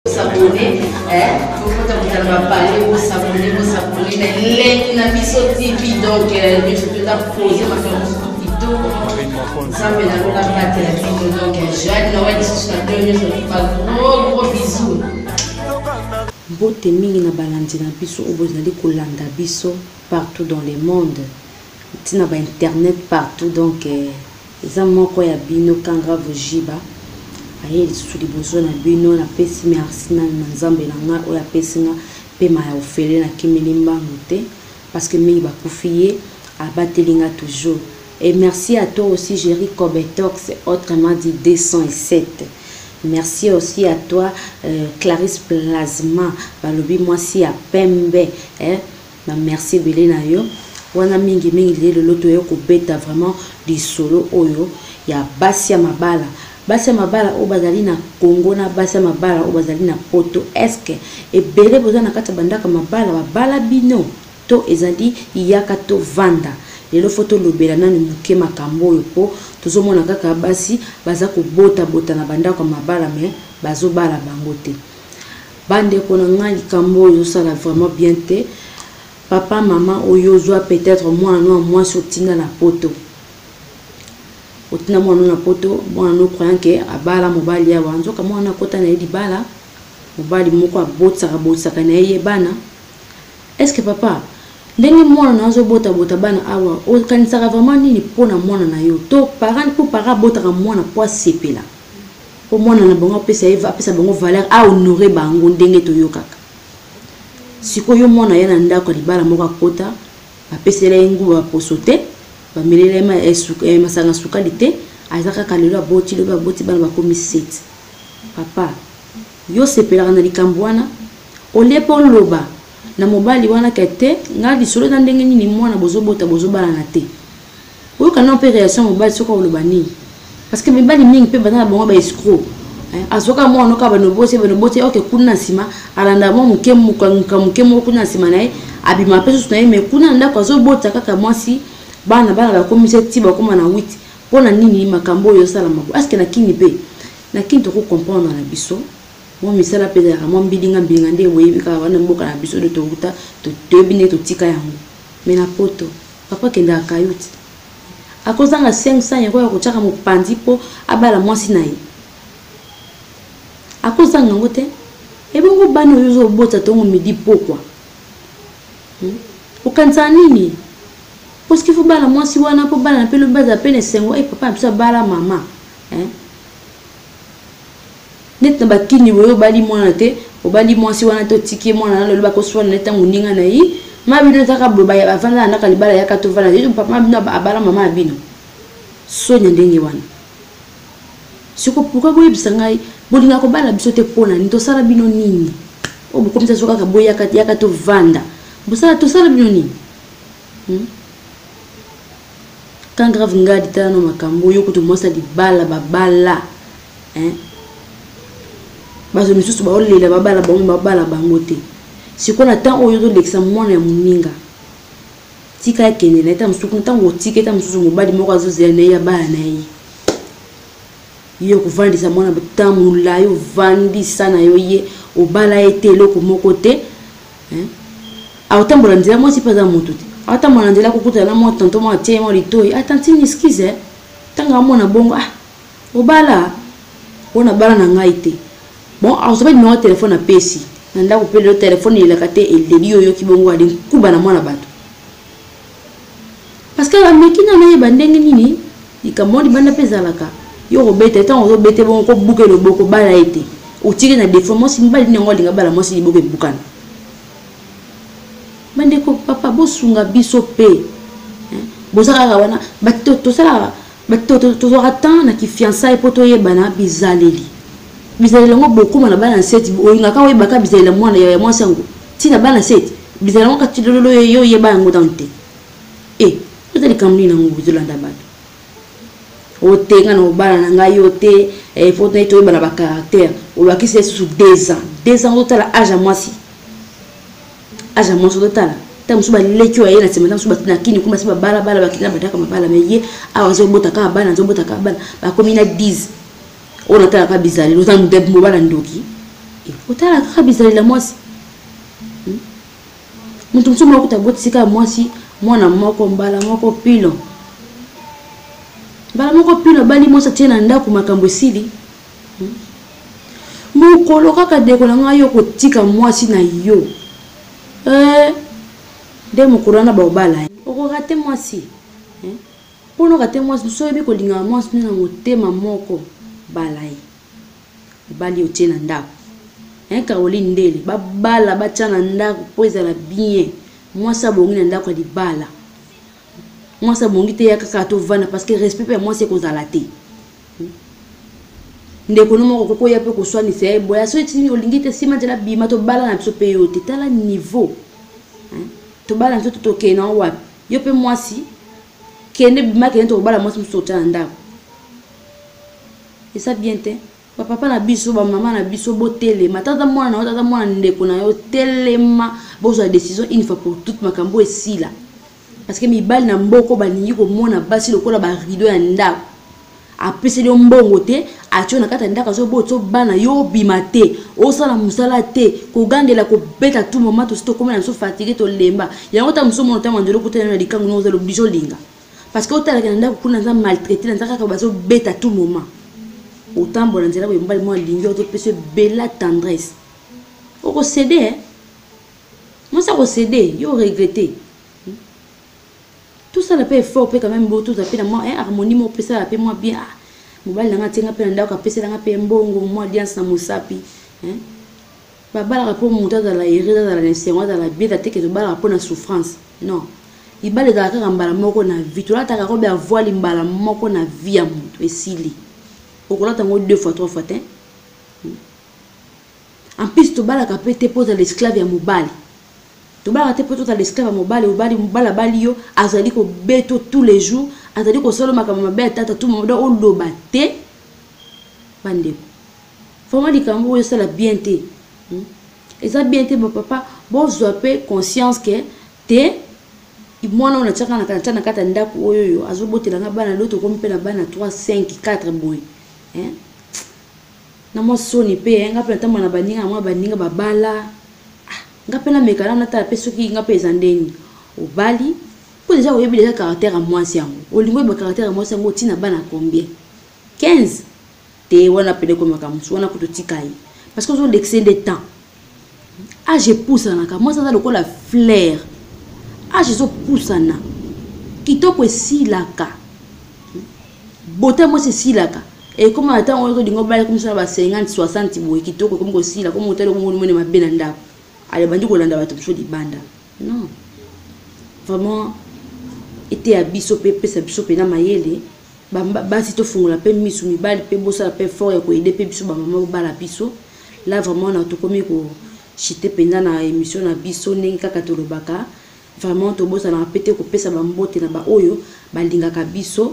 s'abonner, vous parler, vous s'abonner, les nabiso TV, donc je peux poser ma vidéo, ça me donne la vidéo, donc gros bisous. Bote mingi na balandi na biso obozali kolanda biso partout dans le monde. Tina ba internet partout donc eza moko ya bino Kangrave Jiba. Aye sous les besoins na bino na pesi merci na nzambe na nga oya pesi nga pe ma ya ofele na kimelimba ngote parce que mingi ba kufiye abatelinga toujours. Et merci à toi aussi Jerry Kobetox, autrement dit 207. Merci aussi à toi Clarisse Plasma, balobi moi si à Pembe, merci Belena yo. Wana mingi mingi le loto yo ko beta vraiment di solo oyo ya Basia Mabala. Basia Mabala o bazali na Congo na Basia Mabala o bazali na Poto. Est-ce que et belé boza na kata bandaka Mabala bala bino to ezali iyaka to vanda. Lelo photo lobela nanu muke makambo yo po tozomona kaka basi baza ko bota na bandako Mabala mais bazo bala bangote. Bande ko na ngali kambo yo sala vraiment bien te. Papa, maman, oyozwa peut-être moi sur tina na poto. Otina moi na poto, moi no croyant que abala mobali ya wanzo ka moi na kota na yedi bala. Mobali moko abotsa kana ye bana. Est-ce que papa, ndenge moi na zo bota bana awa, o kanisa vraiment nini pona moi na yo. To parent pour para bota ka moi na po sepela. Po moi na bango pesa eva pesa bango valeur a honorer bango ndenge to yo kaka. Siko yo mona yana ndako libala moka kota bapesela yengu ba posote ba melele ma masanga sukalite azaka kalelo aboti lo baboti bana bakomi 7. Papa yo sepela na likambwana olepo loba na mobali wana kete ngadi solo na ndenge nini mwana bozobota bozobala na te oyo kana pe réaction mobali soko oloba nini parce que mibali mingi pe bana bango ba escroc azoka mwana ka bano bose ok kuna sima alanda mo mukemu kuna sima nae abima peso na ye me kuna ndako azobota kaka mwasi bana ba komise tiba koma na 8 pona nini makambo yo sala mabo est-ce que na kini pe na kini to ko comprendre na biso mo misala pe ya mo mbilinga nde webi ka wana mboka na biso de to uta to tebine to tika yango me na poto papa kenda kayuti akozanga 500 yango ya kochaka mo pandi po abala mwasi na ye akozanga ngote ebongo bano yozo bota tongo midi pokwa ukanza nini parce qu'il faut bala moi si wana po bala na pelo baza pene sengo papa bisa bala mama net na bakini woyo bali mwana te obali moi si wana to tiki mwana na loba ko swana neta nguninga na yi mabino taka bloba ya bavanda na kalibala ya katovana yo papa bino abala mama abino sonya ndenge wana siko pourquoi boye bisangai bolinga ko bala biso te pona ni to sala bino nini o bukomisa soka ka boya yaka to vanda bosala to sala bino nini Kangrave ngadi tano makambo yo kuto mosa di bala babala bazo misusu ba olela babala bangote siko na temps oyo to leksa mwana ya muninga tika kene na ta musuku ntango tiketa mususu mobali moko azozela na ya bala na yi yo kuvandisa mwana butamu la yo vandisa na yo ye obala ete loko moko te autambola ndela mo si paza moto te autambola ndela kokuta na mo tonto mo tie mo litoi atantini excuse tanga mona bongo obala ona bala na ngai te bon azoba ni mo téléphone na pesi na ndako pele téléphone ile kate eleli yo kibongo ali kuba na mwana bato parce que amekina na ye bandenge nini ikamodi banda pesa laka yo robete tant on robete bon ko buke le boko bala ete o tire na défaut mo si mbali ni ngolinga bala mo si boke bukana bande ko papa bosunga biso pe bozaka wana bato to sala bato to ratan na ki fiançailles poto ye bana bizaleli ngo beaucoup na bala 7 oinga ka we baka bizaleli mwana ya mwa sango tina bala 7 bizaleli ngo ka tilolo yo ye bala ngo dante otali kamni na ngo bizolanda bato otenga na obala na ngai yote faut na ito bana ba caractère o bakise sous 2 ans otala âge à moi otala ta musuba lekyo ya na semana musuba na kini kuma siba bala bakina bataka mabala meye awazo bota ka bana nzobota ka bana ba komina 10 ona tala ka bizali lozana mudeb mobala ndoki otala kaka bizali la mwasi mutu musu moko tabotisika mwasi mwana moko mbala moko pilo bali mwasi atie na ndako makambo esili mokolo kaka ndeko na ngai yo kotika mwasi na yo nde mokolo wana baobala okokate mwasi mpono okate mwasi so oyebi kolingaka mwasi na motema moko bala ye ebali otie na ndako Caroline Ndele babala batia na ndako po ezala bien mwasi abongi na ndako ya libala mwasi abongi te ya kaka tovanda parce que respect pe mwasi ekozala te ndeko no moko kokoya pe koswanisa ye boya so etini olingi te nsima nzela bima tobala na biso mpe yo te tala niveau tobala na biso tokende na wapi yo mpe mwasi kende bima kende tokobala mwasi mosusu otia na ndako eza bien te papa na biso ba mama na biso botelema tata mwana ndeko na yo telema bozwa décision une fois pour toute makambo esila parce que mibali na mboko baningi komona basi lokola ba rideau ya ndako apeseli mbongo te atio na kata ndako zo boto bana yo bima te osala musala te kogandela kobeta tout moment to stoko na so fatigué to lemba yango ta muso mona ta mandelo kotela na likangu no zalo bijo linga parce que otala kana ndako kuna za maltraiter na zaka bazo beta tout moment autant bon nzela bo mbali mo lingi to pese bella tendresse oko céder moi ça ko céder yo regretter tout ça la paix fort peut quand même beau tout ça fait moi harmonie mo pesa la paix moi bien mobali na ngatenga pe ndako pesa la ngape mbongo mo alliance na musapi babala rapport monta dans la hérité dans la naissance dans la bien te que babala rapport na souffrance non ibale da ka mbala moko na vie to la ta ka ko be avoir mbala moko na vie ya mutu esili okolata ngo 2 fois 3 fois te en plus to bala ka pe te pose l'esclave ya mobali to bala te pose l'esclave ya mobali mobala bali yo azali ko beto tous les jours azali ko solo makama mabe tata tout moment o loba te bande vraiment likambo yo sala bien te eza bien te papa bo zo pe conscience que te mwana ona tsaka na kata ndako oyo azobotela nga bana loto ko mpela bana 3 5 4 boy na mo soni pe nga pe ntamana baninga mwa baninga babala nga pe na mekala na ta pe soki nga pe zandeni obali po déjà oyebi déjà caractère mwasi yango olingo ba caractère mwasi yango tina bana combien 15 te wana pele ko makamusu wana kutotika yi parce que on l'excès de temps je pousse na ka moi ça le la flair je so pousse na kitoko esilaka bota moi c'est silaka et comme attend on dingo bala comme ça ba 50 60 boy kitoko comme kosila comme hôtel ko ngoni mona mabena ndako ale bandi ko landa bato so di banda non vraiment était abiso pepe sa biso pena mayele ba si to fungula pe misu mibali pe bosa pe fort ya ko aider pe biso ba mama bala biso là vraiment na to komi ko chité pena na émission na biso ndenge kaka to lobaka vraiment to bosa na pété ko pesa ba mbote na ba oyo ba lingaka biso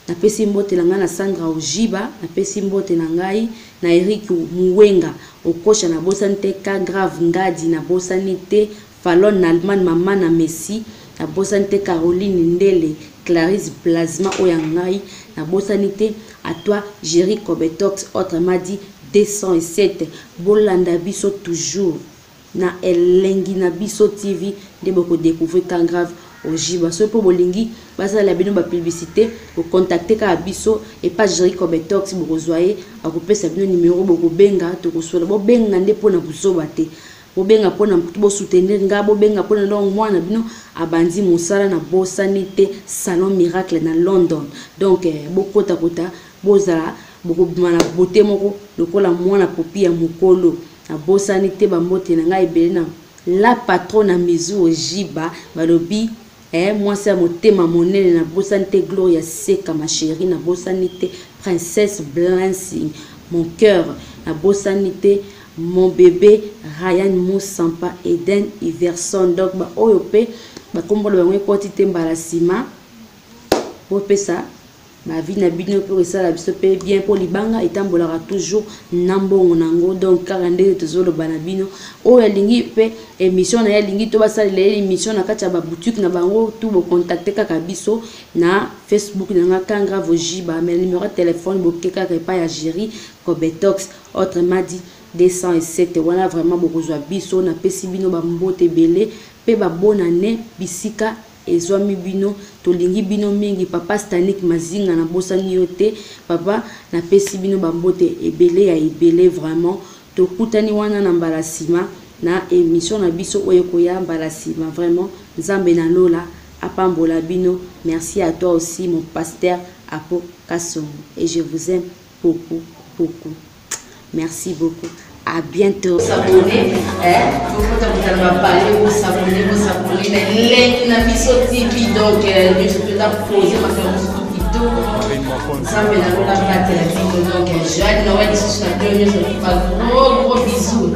na pesi mbote na ngai na Sandra Ojiba na pesi mbote na ngai na Eric Muwenga okosha na bosante ka grave ngadi na bosanite Fallon na Allemagne mama na Messi na bosante Caroline Ndele Clarisse Plasma oyangai na bosanite à toi Jerry Kobetox autrement dit 207 bolanda biso toujours na elengi na biso TV de boko découvrir quand grave Ojiba so po bolingi basa la bino ba publicité au contacter ka biso et pas Jerry Kobetox bozoyer akopesa bino numéro boko benga to kosola bo benga nde pona buzoba te bo benga pona bo soutenir nga bo benga pona donc mwana bino abandi mosala na bosanité salon miracle na London donc bokota kota bozala boko bimana beauté moko lokola mwana popi ya mukolo na bosanité bambote na ngai belena la patronne à Mizu Ojiba balobi moi c'est motema monene na bosanité Gloria Seka ma chérie na bosanité princesse Blancing mon cœur na bosanité mon bébé Ryan Moussampa Eden Iverson donc ba oyope ba kombo ba ngwe kotite mbala sima bo pesa ma vie na bino pour ça la biso pe bien pour libanga etambolaka toujours nambongo nango donc 42 tozolo banabino o ya lingi pe émission na ya lingi to basala le émission na kati ya ba boutique na bango tout bo contacter kaka biso na Facebook na nga grave Ojiba mais numéro de téléphone bo keka pa ya Jerry Kobetox autrement dit 207 wana vraiment bokozwa biso na pesi bino ba mbote belé pe ba bonne année bisika ezwami bino tolingi bino mingi papa Stanik Mazinga na bosani yote papa na pesi bino ba mbote ebele ya ebele vraiment tokutani wana na mbalasima na émission na biso oyo koya mbalasima vraiment nzambe na lola apambola bino. Merci à toi aussi mon pasteur Apo Kasongo et je vous aime beaucoup beaucoup. Merci beaucoup. À bientôt. S'abonner, vous parler, vous s'abonner, link na biso TV donc je peux poser ma vidéo. Ça me la donc Jeanne Noël sur la gros bisous.